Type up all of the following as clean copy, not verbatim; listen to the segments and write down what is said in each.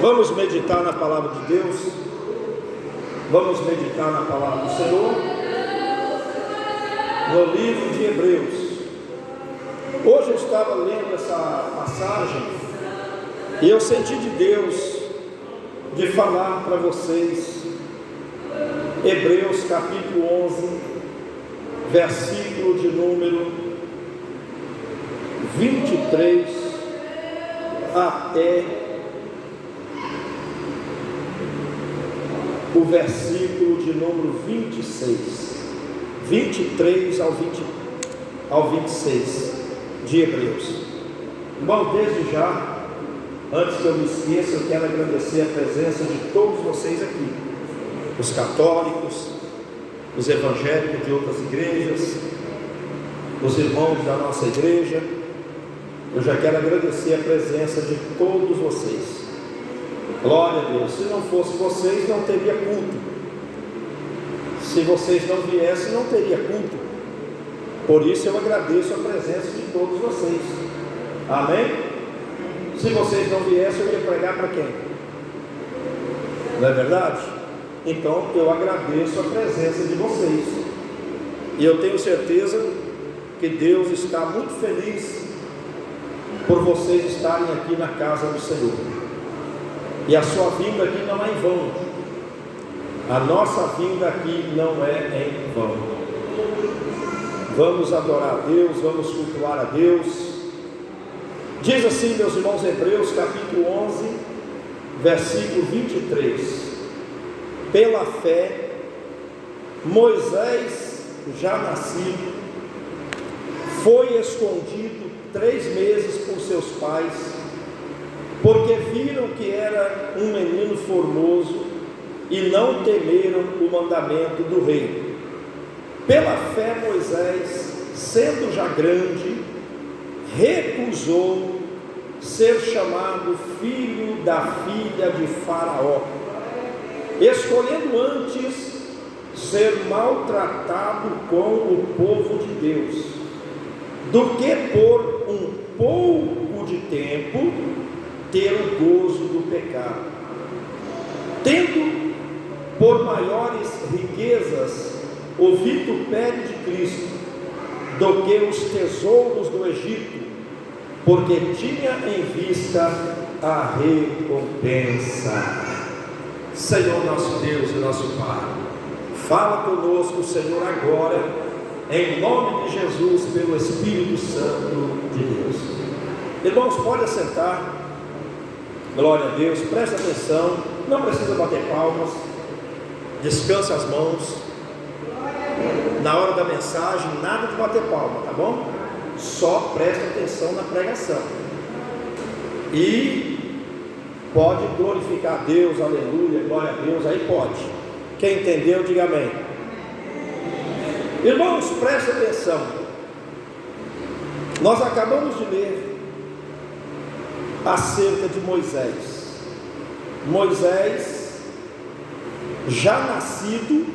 Vamos meditar na palavra de Deus. Vamos meditar na palavra do Senhor, no livro de Hebreus. Hoje eu estava lendo essa passagem e eu senti de Deus de falar para vocês Hebreus capítulo 11, versículo de número 23 até o versículo de número 26, 23 ao 26 de Hebreus. Irmão, desde já, antes que eu me esqueça, eu quero agradecer a presença de todos vocês aqui, os católicos, os evangélicos de outras igrejas, os irmãos da nossa igreja. Eu já quero agradecer a presença de todos vocês. Glória a Deus. Se não fosse vocês, não teria culto. Se vocês não viessem, não teria culto. Por isso eu agradeço a presença de todos vocês. Amém? Se vocês não viessem, eu ia pregar para quem? Não é verdade? Então eu agradeço a presença de vocês. E eu tenho certeza que Deus está muito feliz por vocês estarem aqui na casa do Senhor. E a sua vinda aqui não é em vão. A nossa vinda aqui não é em vão. Vamos adorar a Deus, vamos cultuar a Deus. Diz assim, meus irmãos, Hebreus capítulo 11, versículo 23. Pela fé, Moisés, já nascido, foi escondido 3 meses por seus pais, porque viram que era um menino formoso e não temeram o mandamento do rei. Pela fé, Moisés, sendo já grande, recusou ser chamado filho da filha de Faraó, escolhendo antes ser maltratado com o povo de Deus, do que por um pouco de tempo ter o gozo do pecado, tendo por maiores riquezas o vitupério de Cristo do que os tesouros do Egito, porque tinha em vista a recompensa. Senhor nosso Deus e nosso Pai, fala conosco, Senhor, agora, em nome de Jesus, pelo Espírito Santo de Deus. Irmãos, pode assentar. Glória a Deus, presta atenção, não precisa bater palmas, descansa as mãos. Na hora da mensagem, nada de bater palma, tá bom? Só presta atenção na pregação. E pode glorificar a Deus, aleluia, glória a Deus, aí pode. Quem entendeu, diga amém. Irmãos, presta atenção. Nós acabamos de ler acerca de Moisés. Moisés, já nascido,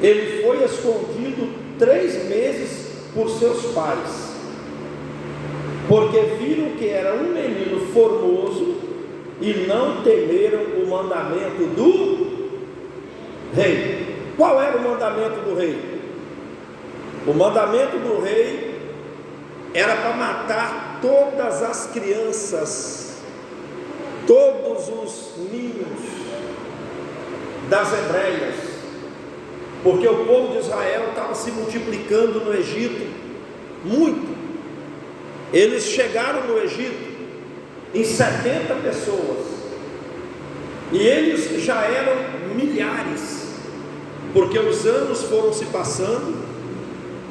ele foi escondido 3 meses por seus pais, porque viram que era um menino formoso e não temeram o mandamento do rei. Qual era o mandamento do rei? O mandamento do rei era para matar todas as crianças, todos os ninhos das hebreias, porque o povo de Israel estava se multiplicando no Egito muito. Eles chegaram no Egito em 70 pessoas, e eles já eram milhares, porque os anos foram se passando,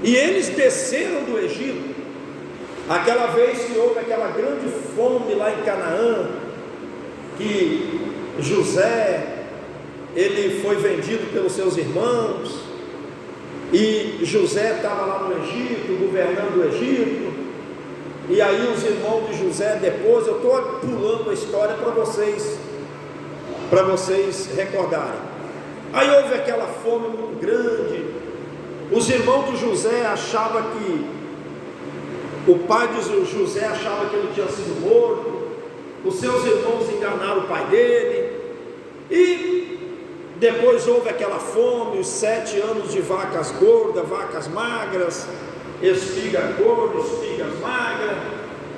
e eles desceram do Egito. Aquela vez que houve aquela grande fome lá em Canaã, que José, ele foi vendido pelos seus irmãos, e José estava lá no Egito, governando o Egito, e aí os irmãos de José, depois, eu estou pulando a história para vocês recordarem. Aí houve aquela fome muito grande, os irmãos de José achavam que, o pai de José achava que ele tinha sido morto, os seus irmãos enganaram o pai dele, e depois houve aquela fome, os 7 anos de vacas gordas, vacas magras, espiga gorda, espigas magras.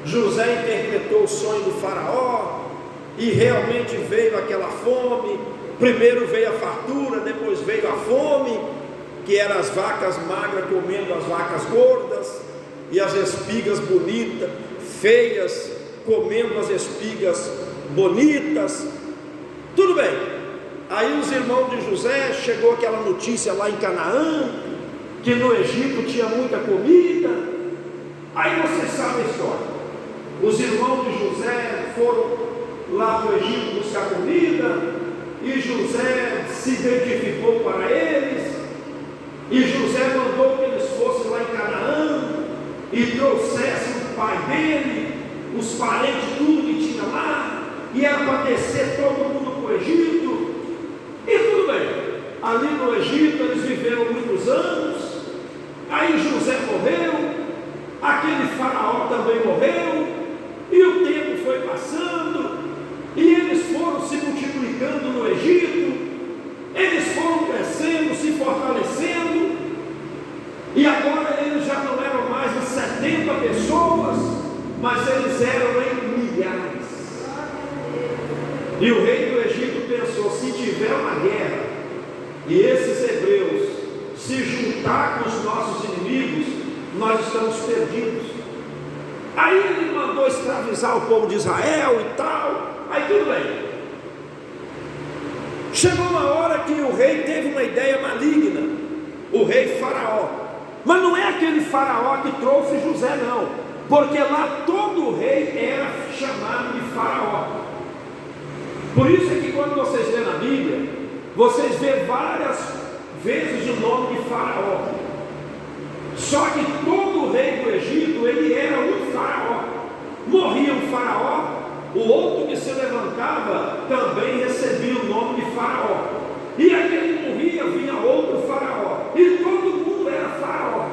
José interpretou o sonho do faraó, e realmente veio aquela fome. Primeiro veio a fartura, depois veio a fome, que eram as vacas magras comendo as vacas gordas, e as espigas bonitas, feias, comendo as espigas bonitas. Tudo bem. Aí os irmãos de José, chegou aquela notícia lá em Canaã, que no Egito tinha muita comida. Aí você sabe a história. Os irmãos de José foram lá para o Egito buscar comida, e José se identificou para eles, e José mandou que eles fossem lá em Canaã e trouxessem o pai dele, os parentes, tudo que tinha lá, e era para descer todo mundo para o Egito. E tudo bem, ali no Egito eles viveram muitos anos. Aí José morreu, aquele faraó também morreu, e o tempo foi passando, e eles foram se multiplicando no Egito, eles foram crescendo, se fortalecendo, e agora eles já não eram mais de 70 pessoas, mas eles eram em milhares. E o rei do Egito pensou: se tiver uma guerra, e esses hebreus se juntar com os nossos inimigos, nós estamos perdidos. Aí ele mandou escravizar o povo de Israel e tal. Aí tudo bem. Chegou uma hora que o rei teve uma ideia maligna, o rei Faraó. Mas não é aquele Faraó que trouxe José, não, porque lá todo rei era chamado de Faraó. Por isso é que quando vocês lêem na Bíblia, vocês vê várias vezes o nome de Faraó. Só que todo rei do Egito, ele era um faraó. Morria um faraó, o outro que se levantava também recebia o nome de faraó. E aquele morria, vinha outro faraó. E todo mundo era faraó.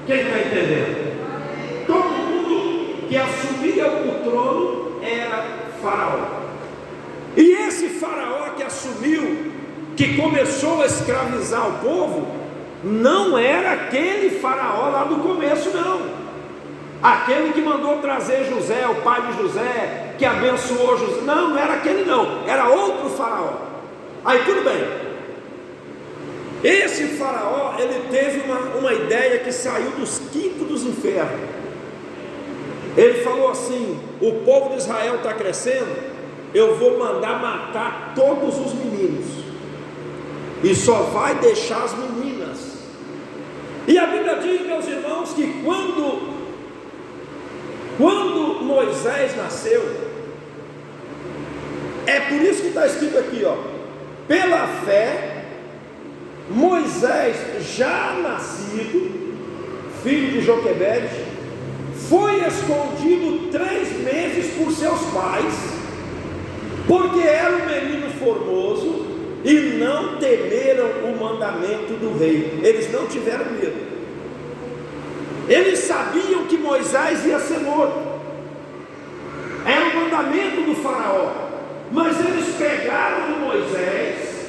Quem está entendendo? Todo mundo que assumia o trono era faraó. E esse faraó que assumiu, que começou a escravizar o povo, não era aquele faraó lá do começo, não. Aquele que mandou trazer José, o pai de José, que abençoou José, não era aquele não, era outro faraó. Aí tudo bem. Esse faraó, ele teve uma ideia que saiu dos quintos dos infernos. Ele falou assim: o povo de Israel está crescendo, eu vou mandar matar todos os meninos, e só vai deixar as meninas. E a Bíblia diz, meus irmãos, que quando Moisés nasceu, é por isso que está escrito aqui, ó, pela fé, Moisés, já nascido, filho de Joquebede, foi escondido 3 meses por seus pais, porque era um menino formoso, e não temeram o mandamento do rei. Eles não tiveram medo. Eles sabiam que Moisés ia ser morto, era o mandamento do faraó, mas eles pegaram Moisés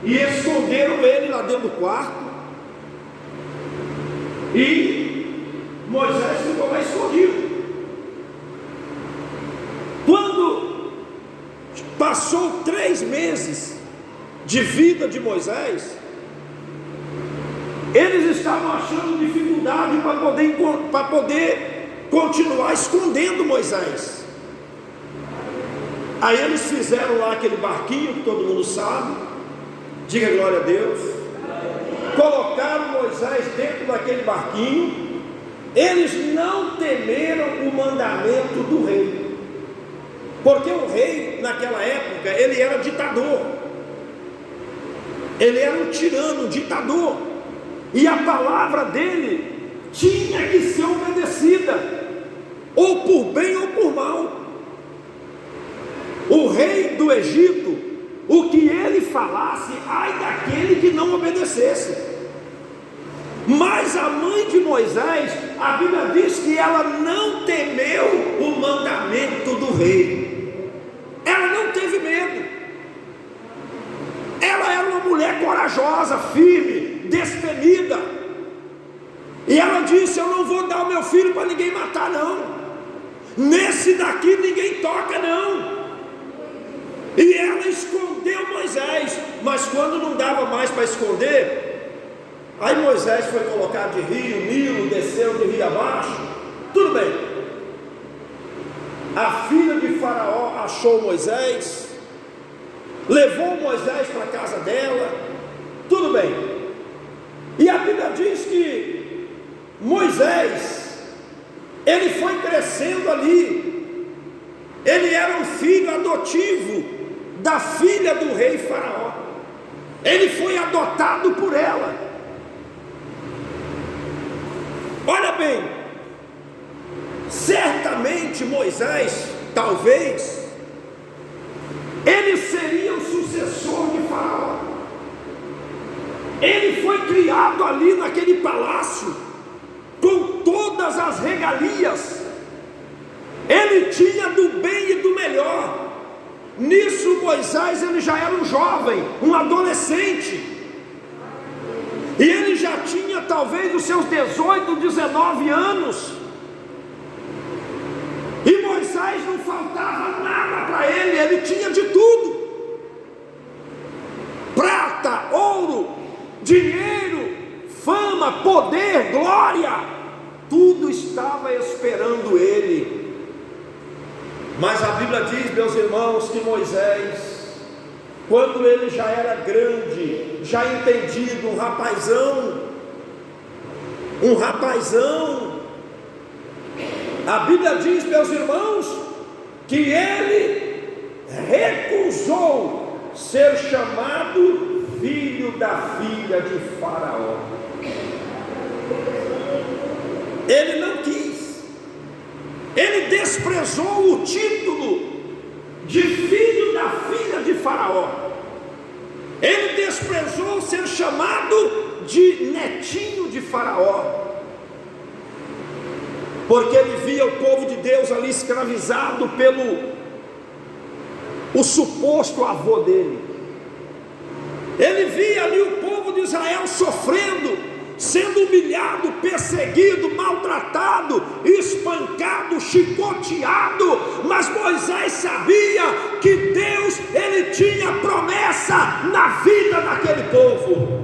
e esconderam ele lá dentro do quarto, e Moisés ficou lá escondido. Quando passou 3 meses de vida de Moisés, eles estavam achando dificuldade para poder continuar escondendo Moisés. Aí eles fizeram lá aquele barquinho que todo mundo sabe, diga glória a Deus, colocaram Moisés dentro daquele barquinho. Eles não temeram o mandamento do rei, porque o rei naquela época, ele era ditador. Ele era um tirano, um ditador, e a palavra dele tinha que ser obedecida, ou por bem ou por mal. O rei do Egito, o que ele falasse, ai daquele que não obedecesse. Mas a mãe de Moisés, a Bíblia diz que ela não temeu o mandamento do rei. corajosa, firme, destemida. E ela disse: eu não vou dar o meu filho para ninguém matar, não. Nesse daqui ninguém toca, não. E ela escondeu Moisés. Mas quando não dava mais para esconder, aí Moisés foi colocado de rio, Nilo, desceu de rio abaixo. Tudo bem. A filha de Faraó achou Moisés, levou Moisés para a casa dela. Tudo bem. E a Bíblia diz que Moisés, ele foi crescendo ali. Ele era um filho adotivo da filha do rei Faraó. Ele foi adotado por ela. Olha bem, certamente Moisés, talvez, ele seria o sucessor de Faraó. Ele foi criado ali naquele palácio, com todas as regalias. Ele tinha do bem e do melhor. Nisso Moisés, ele já era um jovem, um adolescente. E ele já tinha talvez os seus 18, 19 anos. E Moisés não faltava nada para ele, ele tinha de tudo: prata, ouro, dinheiro, fama, poder, glória. Tudo estava esperando ele. Mas a Bíblia diz, meus irmãos, que Moisés, quando ele já era grande, já entendido, um rapazão, a Bíblia diz, meus irmãos, que ele recusou ser chamado filho da filha de Faraó. Ele não quis. Ele desprezou o título de filho da filha de Faraó. Ele desprezou ser chamado de netinho de Faraó, porque ele via o povo de Deus ali escravizado pelo o suposto avô dele. Ele via ali o povo de Israel sofrendo, sendo humilhado, perseguido, maltratado, espancado, chicoteado. Mas Moisés sabia que Deus, ele tinha promessa na vida daquele povo.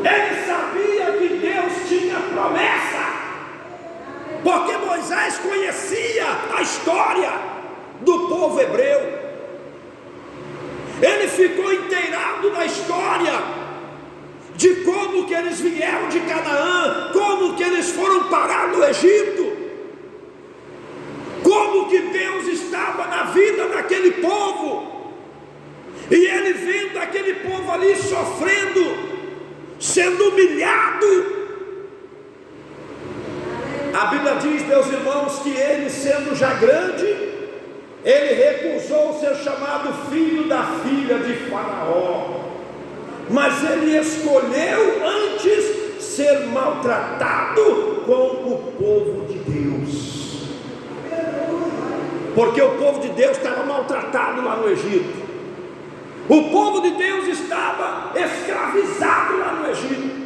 Ele sabia que Deus tinha promessa, porque Moisés conhecia a história do povo hebreu. Ele ficou inteirado na história de como que eles vieram de Canaã, como que eles foram parar no Egito, como que Deus estava na vida daquele povo. E ele vendo aquele povo ali sofrendo, sendo humilhado. A Bíblia diz, meus irmãos, que ele, sendo já grande, ele recusou ser chamado filho da filha de Faraó. Mas ele escolheu antes ser maltratado com o povo de Deus, porque o povo de Deus estava maltratado lá no Egito. O povo de Deus estava escravizado lá no Egito.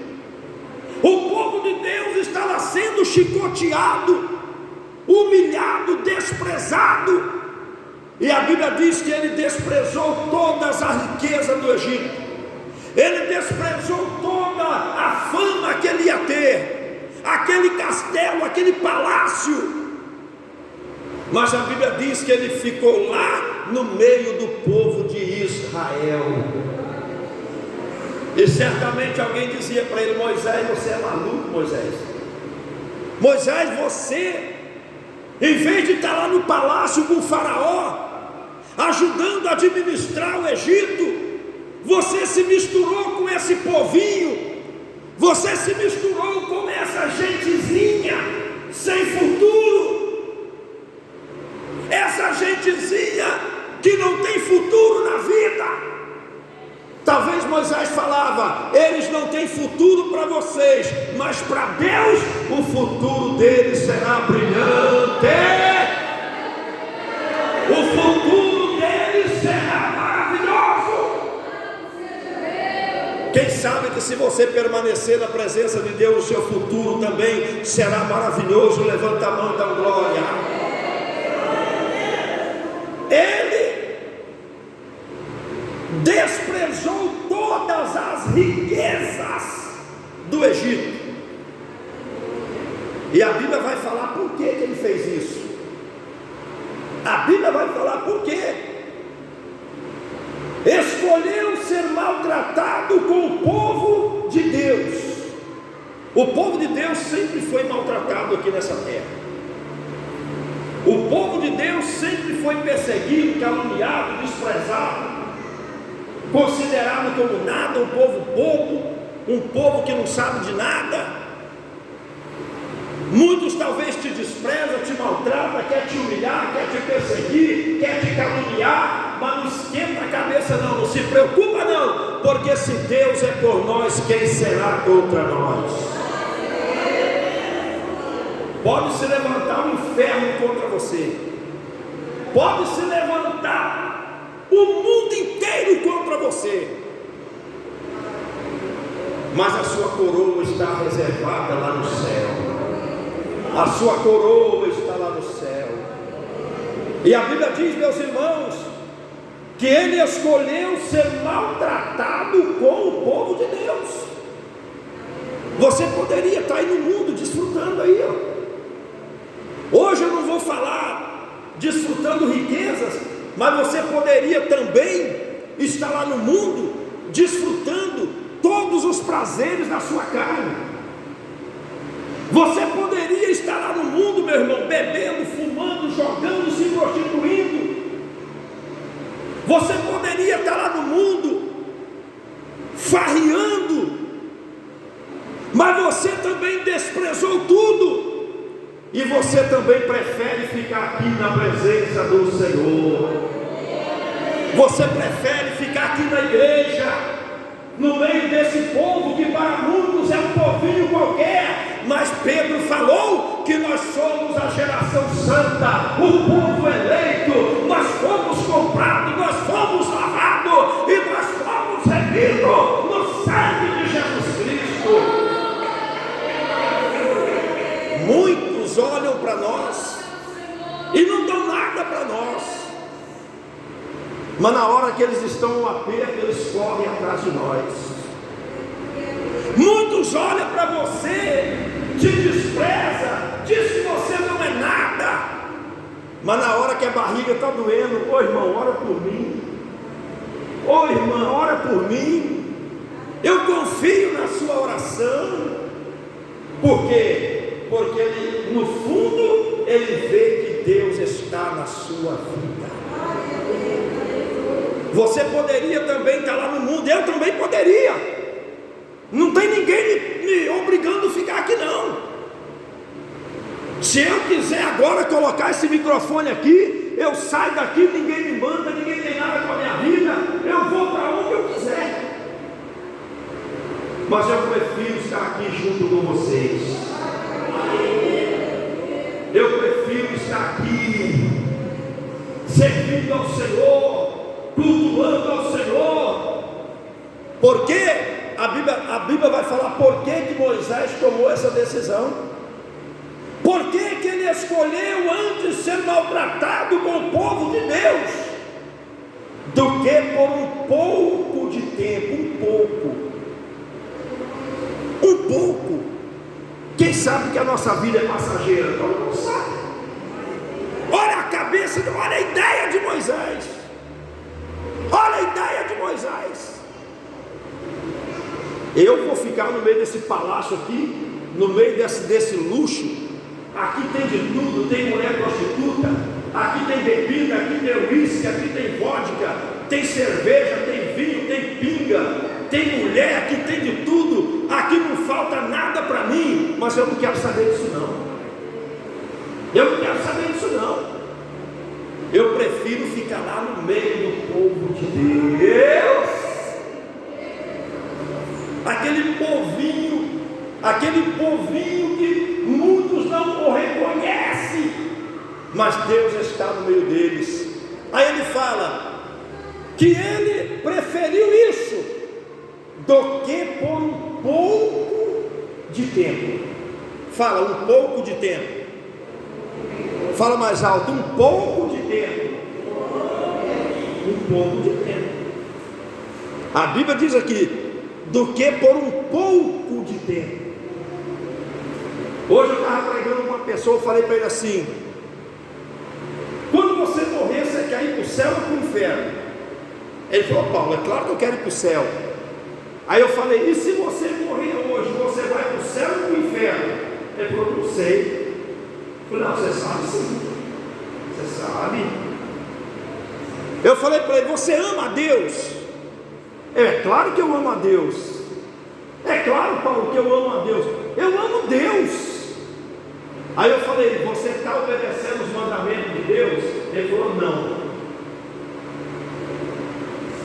O povo de Deus estava sendo chicoteado, humilhado, desprezado. E a Bíblia diz que ele desprezou todas as riquezas do Egito. Ele desprezou toda a fama que ele ia ter, aquele castelo, aquele palácio. Mas a Bíblia diz que ele ficou lá no meio do povo de Israel. E certamente alguém dizia para ele: Moisés, você é maluco, Moisés. Moisés, você, em vez de estar lá no palácio com o Faraó, ajudando a administrar o Egito, você se misturou com esse povinho, você se misturou com essa gentezinha sem futuro, essa gentezinha que não tem futuro na vida. Talvez Moisés falava: eles não têm futuro para vocês, mas para Deus o futuro deles será brilhante, o futuro deles será maravilhoso. sabe que se você permanecer na presença de Deus, o seu futuro também será maravilhoso? Levanta a mão e dá glória. Ele desprezou todas as riquezas do Egito. E a Bíblia vai falar por que ele fez isso. A Bíblia vai falar por quê. Escolheu ser maltratado com o povo de Deus. O povo de Deus sempre foi maltratado aqui nessa terra. O povo de Deus sempre foi perseguido, caluniado, desprezado, considerado como nada, um povo bobo, um povo que não sabe de nada. Muitos talvez te desprezam, te maltratam, quer te humilhar, quer te perseguir, quer te caluniar, mas não esquenta a cabeça não, não se preocupa não, porque se Deus é por nós, quem será contra nós? Pode se levantar o inferno contra você, pode se levantar o mundo inteiro contra você, mas a sua coroa está reservada lá no céu. A sua coroa está lá no céu. E a Bíblia diz, meus irmãos, que ele escolheu ser maltratado com o povo de Deus. Você poderia estar aí no mundo desfrutando aí, ó. Hoje eu não vou falar desfrutando riquezas, mas você poderia também estar lá no mundo desfrutando todos os prazeres da sua carne. Você poderia estar lá no mundo, meu irmão, bebendo, fumando, jogando, se prostituindo. Você poderia estar lá no mundo farreando, mas você também desprezou tudo, e você também prefere ficar aqui na presença do Senhor. Você prefere ficar aqui na igreja, no meio desse povo que para muitos é um povinho qualquer, mas Pedro falou que nós somos a geração santa, o povo eleito, nós fomos comprados, nós fomos lavados e nós fomos remidos no sangue de Jesus Cristo. Muitos olham para nós e não dão nada para nós, mas na hora que eles estão no aperto, eles correm atrás de nós. Muitos olham para você, te despreza, diz que você não é nada, mas na hora que a barriga está doendo, ô irmão, ora por mim, ô irmã, ora por mim, eu confio na sua oração. Por quê? Porque ele, no fundo, ele vê que Deus está na sua vida. Você poderia também estar lá no mundo, eu também poderia. Não tem ninguém me obrigando a ficar aqui não. Se eu quiser agora colocar esse microfone aqui, eu saio daqui, ninguém me manda, ninguém tem nada com a minha vida, eu vou para onde eu quiser. Mas eu prefiro estar aqui junto com vocês. Eu prefiro estar aqui servindo ao Senhor, cultuando ao Senhor. Por quê? A Bíblia vai falar por que Moisés tomou essa decisão. Por que ele escolheu antes ser maltratado com o povo de Deus, do que por um pouco de tempo, um pouco. Quem sabe que a nossa vida é passageira? Não sabe. Olha a cabeça, olha a ideia de Moisés. Olha a ideia de Moisés. Eu vou ficar no meio desse palácio aqui, no meio desse luxo. Aqui tem de tudo, tem mulher prostituta, aqui tem bebida, aqui tem uísque, aqui tem vodka, tem cerveja, tem vinho, tem pinga, tem mulher, aqui tem de tudo, aqui não falta nada para mim, mas eu não quero saber disso não. Eu não quero saber disso não. Eu prefiro ficar lá no meio do povo de Deus. Aquele povinho que muitos não o reconhecem, mas Deus está no meio deles. Aí ele fala que ele preferiu isso do que por um pouco de tempo. Fala, um pouco de tempo. Fala mais alto, um pouco de tempo. Um pouco de tempo. A Bíblia diz aqui, do que por um pouco de tempo. Hoje eu estava pregando uma pessoa, eu falei para ele assim: quando você morrer, você quer ir para o céu ou para o inferno? Ele falou: Paulo, é claro que eu quero ir para o céu. Aí eu falei: e se você morrer hoje, você vai para o céu ou para o inferno? Ele falou: não sei. Eu falei: não, você sabe sim. Você sabe. Eu falei para ele: você ama a Deus? É claro que eu amo a Deus. É claro, Paulo, que eu amo a Deus. Eu amo Deus. Aí eu falei: você está obedecendo os mandamentos de Deus? Ele falou: não.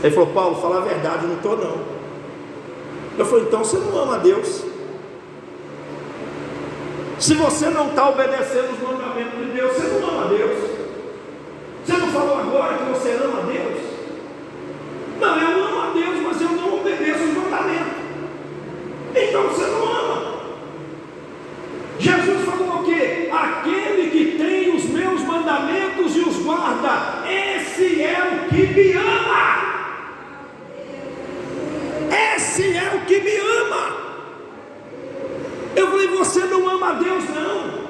Ele falou: Paulo, fala a verdade, não estou não. Eu falei: então você não ama a Deus. Se você não está obedecendo os mandamentos de Deus, você não ama a Deus. Você não falou agora que você ama a Deus? Não, eu amo a Deus, mas eu não obedeço os mandamentos. Então você não ama. Jesus falou o quê? Aquele que tem os meus mandamentos e os guarda, esse é o que me ama. Esse é o que me ama. Eu falei: você não ama a Deus não.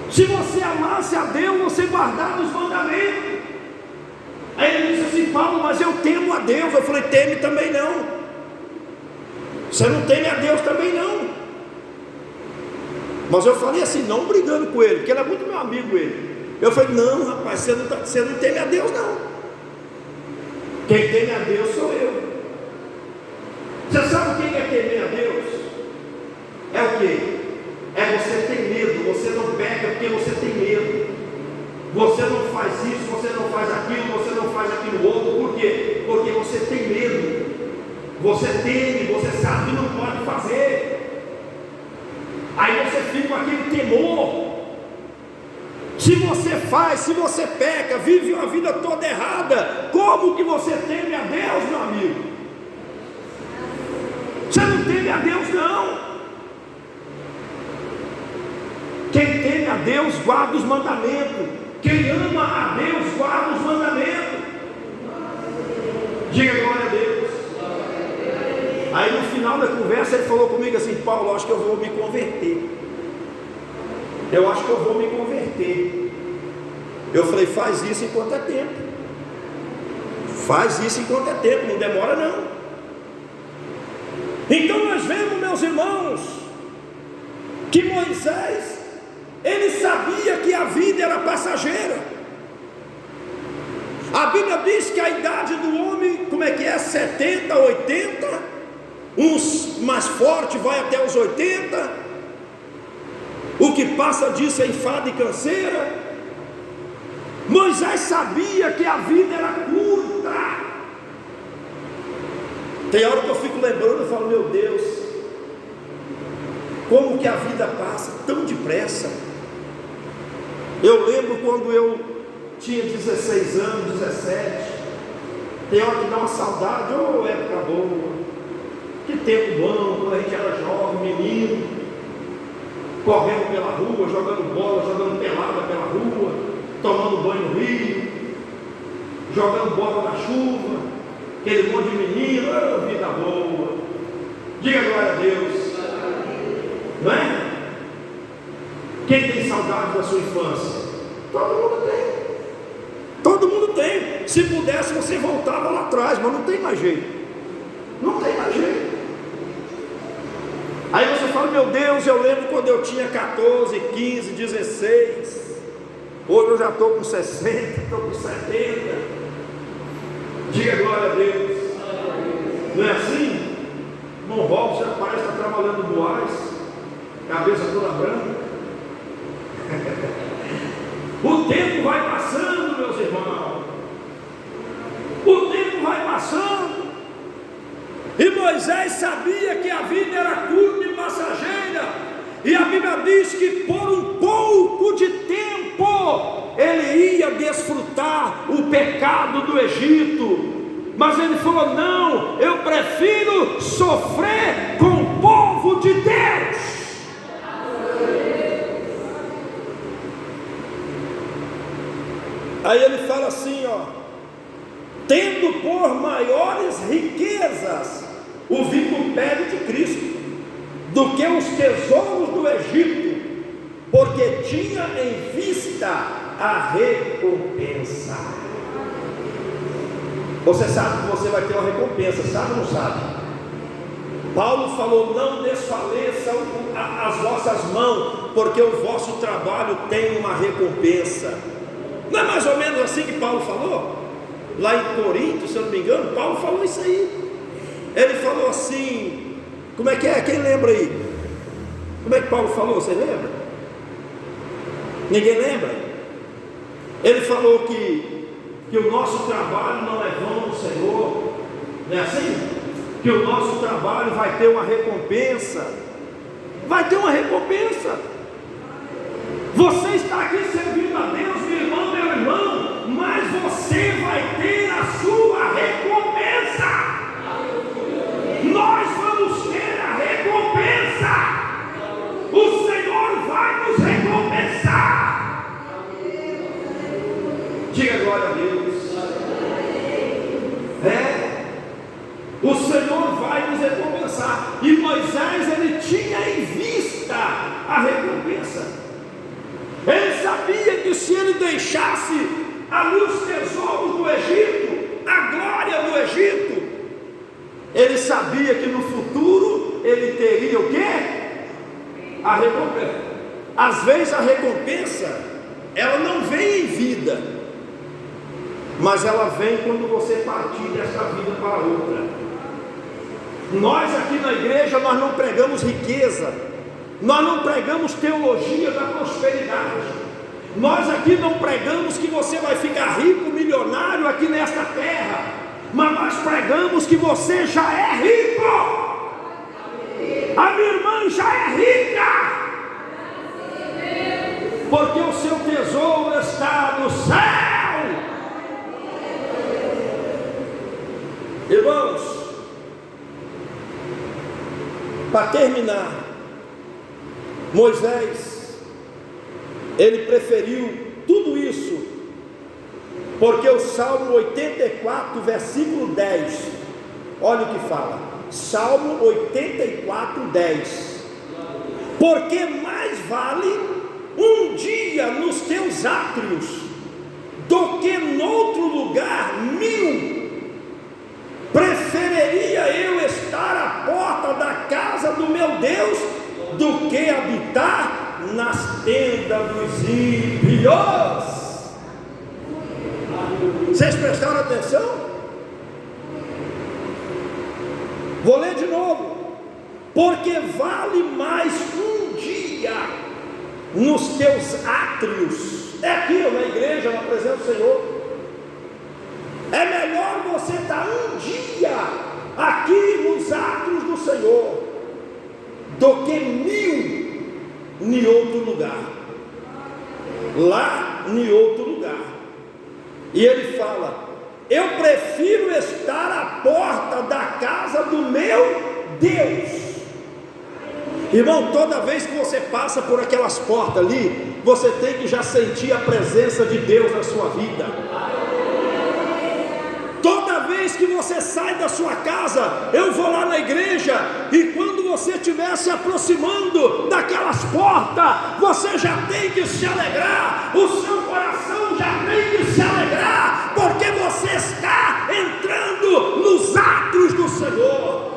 Se você amasse a Deus, você guardava os mandamentos. Aí ele disse assim: Paulo, mas eu temo a Deus. Eu falei: teme também não. Você não teme a Deus também não. Mas eu falei assim, não brigando com ele, porque ele é muito meu amigo ele. Eu falei: não, rapaz, você não teme a Deus não. Quem teme a Deus sou eu. Você sabe quem é temer a Deus? É o quê? É você ter medo. Você não peca porque você tem medo. Você não faz isso, você não faz aquilo, você não faz aquilo outro. Por quê? Porque você tem medo. Você teme, você sabe que não pode fazer. Aí você fica com aquele temor. Se você faz, se você peca, vive uma vida toda errada, como que você teme a Deus, meu amigo? Você não teme a Deus não. Quem teme a Deus guarda os mandamentos. Quem ama a Deus guarda os mandamentos. Diga glória a Deus. Aí no final da conversa ele falou comigo assim: Paulo, acho que eu vou me converter. Eu acho que eu vou me converter. Eu falei: faz isso enquanto é tempo. Faz isso enquanto é tempo, não demora não. Então nós vemos, meus irmãos, que Moisés, ele sabia que a vida era passageira. A Bíblia diz que a idade do homem, como é que é? 70, 80. Uns mais fortes vai até os 80. O que passa disso é enfado e canseira. Moisés sabia que a vida era curta. Tem hora que eu fico lembrando e falo: meu Deus, como que a vida passa tão depressa. Eu lembro quando eu tinha 16 anos, 17. Tem hora que dá uma saudade. Oh, época boa. Que tempo bom, quando a gente era jovem, menino, correndo pela rua, jogando bola, jogando pelada pela rua, tomando banho no rio, jogando bola na chuva, aquele monte de menino. Oh, vida boa. Diga glória a Deus. Não é? Quem tem saudade da sua infância? Todo mundo tem. Todo mundo tem. Se pudesse, você voltava lá atrás, mas não tem mais jeito. Não tem mais jeito. Aí você fala: meu Deus, eu lembro quando eu tinha 14, 15, 16. Hoje eu já estou com 60, estou com 70. Diga glória a Deus. Não é assim? Irmão Robson parece estar trabalhando no Boaz, cabeça toda branca. O tempo vai passando, meus irmãos. O tempo vai passando. E Moisés sabia que a vida era curta e passageira. E a Bíblia diz que por um pouco de tempo ele ia desfrutar o pecado do Egito. mas ele falou: não, eu prefiro sofrer com o povo de Deus. Aí ele fala assim, ó: tendo por maiores riquezas o vitupério de Cristo do que os tesouros do Egito, porque tinha em vista a recompensa. Você sabe que você vai ter uma recompensa, sabe ou não sabe? Paulo falou: não desfaleçam as vossas mãos, porque o vosso trabalho tem uma recompensa. Não é mais ou menos assim que Paulo falou? Lá em Corinto, se eu não me engano, Paulo falou isso aí. Ele falou assim, como é que é? Quem lembra aí? Como é que Paulo falou? Você lembra? Ninguém lembra? Ele falou que o nosso trabalho não é vão no Senhor. Não é assim? Que o nosso trabalho vai ter uma recompensa. Vai ter uma recompensa. Você está aqui servindo a Deus, meu irmão, meu irmão, mas você vai ter a sua recompensa. Nós vamos ter a recompensa. O Senhor vai nos recompensar. Diga glória a Deus. O Senhor vai nos recompensar. E Moisés, ele tinha em vista a recompensa. Ele sabia que se ele deixasse ali os tesouros do Egito, a glória do Egito, ele sabia que no futuro ele teria o quê? A recompensa. Às vezes a recompensa, ela não vem em vida, mas ela vem quando você partir desta vida para outra. Nós aqui na igreja, nós não pregamos riqueza, nós não pregamos teologia da prosperidade. Nós aqui não pregamos que você vai ficar rico, milionário aqui nesta terra, mas nós pregamos que você já é rico. A minha irmã já é rica, porque o seu tesouro está no céu. Irmãos, para terminar, Moisés, ele preferiu tudo isso, porque o Salmo 84, versículo 10, olha o que fala, Salmo 84, 10, porque mais vale um dia nos teus átrios, do que noutro lugar 1000, preferiria eu estar à porta da casa do meu Deus, do que habitar nas tendas dos ímpios. Vocês prestaram atenção? Vou ler de novo. Porque vale mais um dia nos teus átrios, é aqui na igreja, na presença do Senhor. É melhor você estar um dia aqui nos átrios do Senhor, do que 1000 em outro lugar, lá em outro lugar. E ele fala: eu prefiro estar à porta da casa do meu Deus. Irmão, toda vez que você passa por aquelas portas ali, você tem que já sentir a presença de Deus na sua vida. Toda vez que você sai da sua casa, eu vou lá na igreja, e quando você estiver se aproximando daquelas portas, você já tem que se alegrar, o seu coração já tem que se alegrar, porque você está entrando nos átrios do Senhor.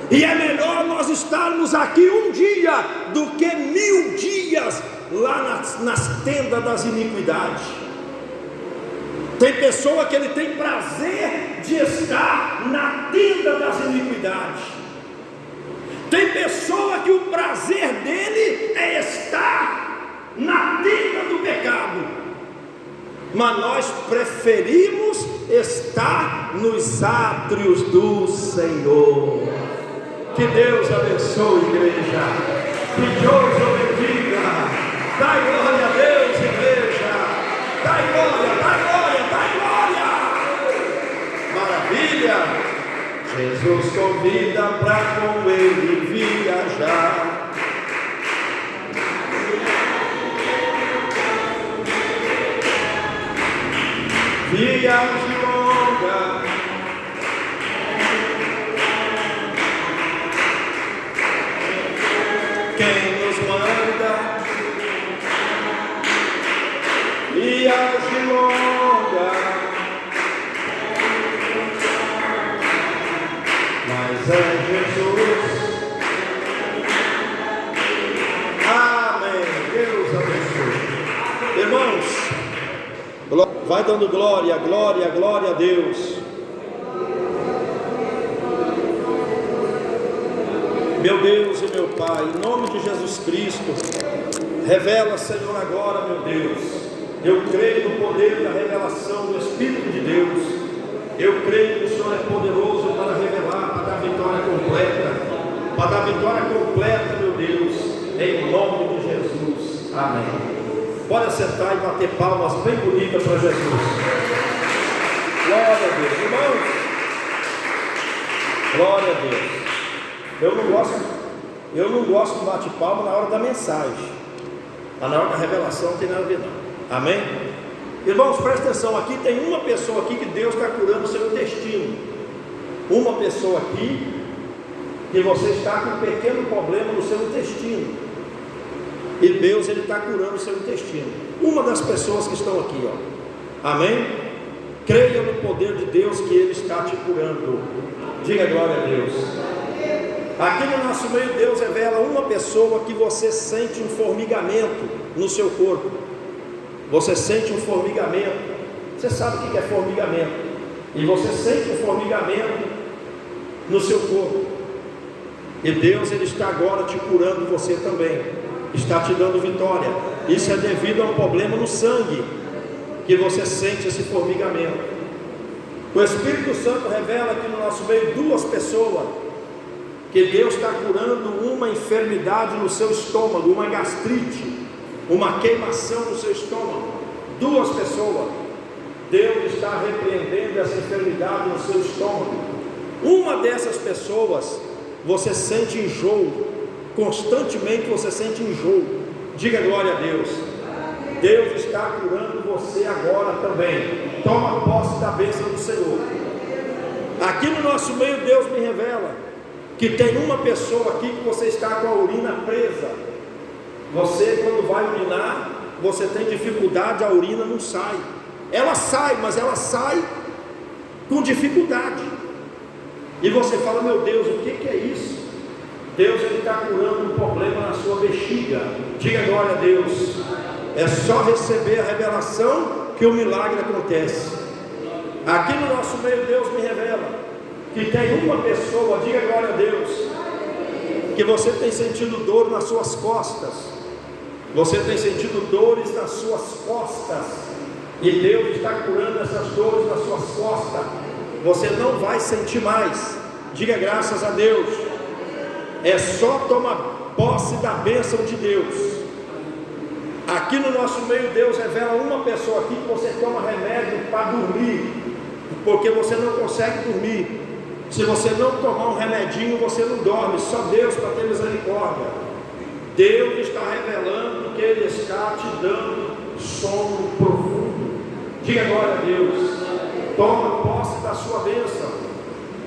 E é melhor nós estarmos aqui um dia do que 1000 dias lá nas tendas das iniquidades. Tem pessoa que ele tem prazer de estar na tenda das iniquidades. Tem pessoa que o prazer dele é estar na tenda do pecado. Mas nós preferimos estar nos átrios do Senhor. Que Deus abençoe a igreja. Que Deus o bendiga. Dai glória a Deus, igreja. Dai glória, dai glória, dai glória. Jesus convida para com ele viajar. Viagem longa, quem nos manda? Viagem longa, mas é Jesus. Amém. Deus abençoe. Irmãos, vai dando glória, glória, glória a Deus. Meu Deus e meu Pai, em nome de Jesus Cristo, revela, Senhor, agora, meu Deus. Eu creio no poder da revelação do Espírito de Deus. Eu creio que o Senhor é poderoso para revelar, para dar vitória completa. Para dar vitória completa, meu Deus, em nome de Jesus. Amém. Pode sentar e bater palmas bem bonitas para Jesus. Glória a Deus. Irmãos, glória a Deus. Eu não gosto de bate palma na hora da mensagem. Mas na hora da revelação não tem nada a ver não. Amém? Irmãos, presta atenção. Aqui tem uma pessoa aqui que Deus está curando o seu intestino. Uma pessoa aqui que você está com um pequeno problema no seu intestino. E Deus, Ele está curando o seu intestino. Uma das pessoas que estão aqui, ó. Amém? Creia no poder de Deus que Ele está te curando. Diga glória a Deus. Aqui no nosso meio, Deus revela uma pessoa que você sente um formigamento no seu corpo. Você sente um formigamento. Você sabe o que é formigamento. E você sente um formigamento no seu corpo. E Deus, Ele está agora te curando você também. Está te dando vitória. Isso é devido a um problema no sangue, que você sente esse formigamento. O Espírito Santo revela aqui no nosso meio duas pessoas, que Deus está curando uma enfermidade no seu estômago, uma gastrite, uma queimação no seu estômago. Duas pessoas. Deus está repreendendo essa enfermidade no seu estômago. Uma dessas pessoas, você sente enjoo. Constantemente você sente enjoo. Diga glória a Deus. Deus está curando você agora também. Toma posse da bênção do Senhor. Aqui no nosso meio, Deus me revela que tem uma pessoa aqui que você está com a urina presa. Você, quando vai urinar, você tem dificuldade, a urina não sai. Ela sai, mas ela sai com dificuldade. E você fala, meu Deus, o que é isso? Deus, Ele está curando um problema na sua bexiga. Diga glória a Deus. É só receber a revelação que o milagre acontece. Aqui no nosso meio, Deus me revela que tem uma pessoa, diga glória a Deus, que você tem sentido dor nas suas costas. Você tem sentido dores nas suas costas. E Deus está curando essas dores nas suas costas. Você não vai sentir mais. Diga graças a Deus. É só tomar posse da bênção de Deus. Aqui no nosso meio, Deus revela uma pessoa aqui que você toma remédio para dormir, porque você não consegue dormir. Se você não tomar um remedinho, você não dorme. Só Deus para ter misericórdia. Deus está revelando que Ele está te dando sono profundo. Diga glória a Deus. Toma posse da sua bênção.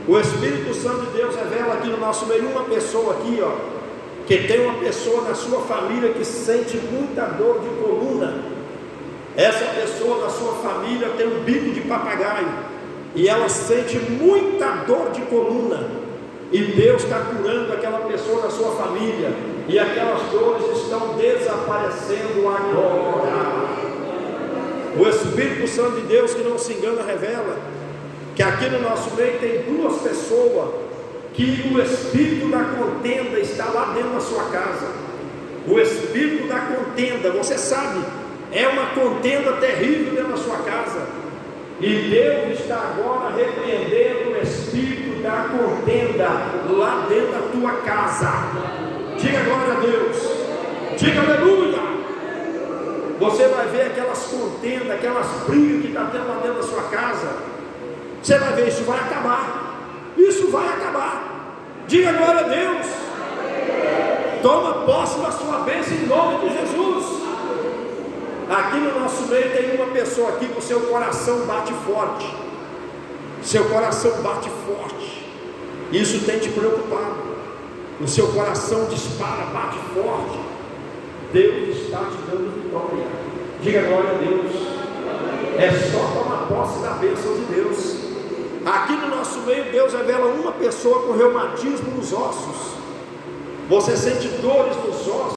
O Espírito Santo de Deus revela aqui no nosso meio uma pessoa aqui, ó, que tem uma pessoa na sua família que sente muita dor de coluna. Essa pessoa da sua família tem um bico de papagaio e ela sente muita dor de coluna. E Deus está curando aquela pessoa da sua família, e aquelas dores estão desaparecendo agora. O Espírito Santo de Deus, que não se engana, revela que aqui no nosso meio tem duas pessoas que o espírito da contenda está lá dentro da sua casa. O espírito da contenda, você sabe, é uma contenda terrível dentro da sua casa. E Deus está agora repreendendo o espírito da contenda lá dentro da tua casa. Diga glória a Deus. Diga aleluia. Você vai ver aquelas contendas, aquelas brigas que está tendo lá dentro da sua casa. Você vai ver, isso vai acabar. Isso vai acabar. Diga glória a Deus. Toma posse da sua bênção em nome de Jesus. Aqui no nosso meio tem uma pessoa aqui que o seu coração bate forte. Seu coração bate forte. Isso tem te preocupado. O seu coração dispara, bate forte. Deus está te dando vitória. Diga glória a Deus. É só tomar posse da bênção de Deus. Aqui no nosso meio, Deus revela uma pessoa com reumatismo nos ossos. Você sente dores nos ossos,